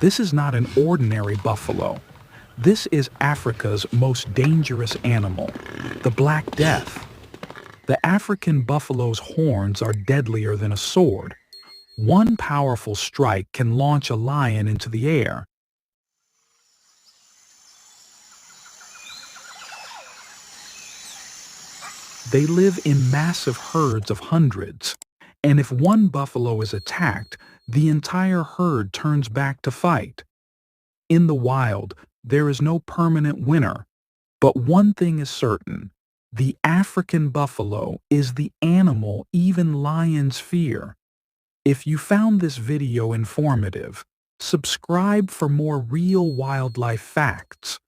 This is not an ordinary buffalo. This is Africa's most dangerous animal, the Black Death. The African buffalo's horns are deadlier than a sword. One powerful strike can launch a lion into the air. They live in massive herds of hundreds, and if one buffalo is attacked, the entire herd turns back to fight. In the wild, there is no permanent winner, but one thing is certain: the African buffalo is the animal even lions fear. If you found this video informative, subscribe for more real wildlife facts.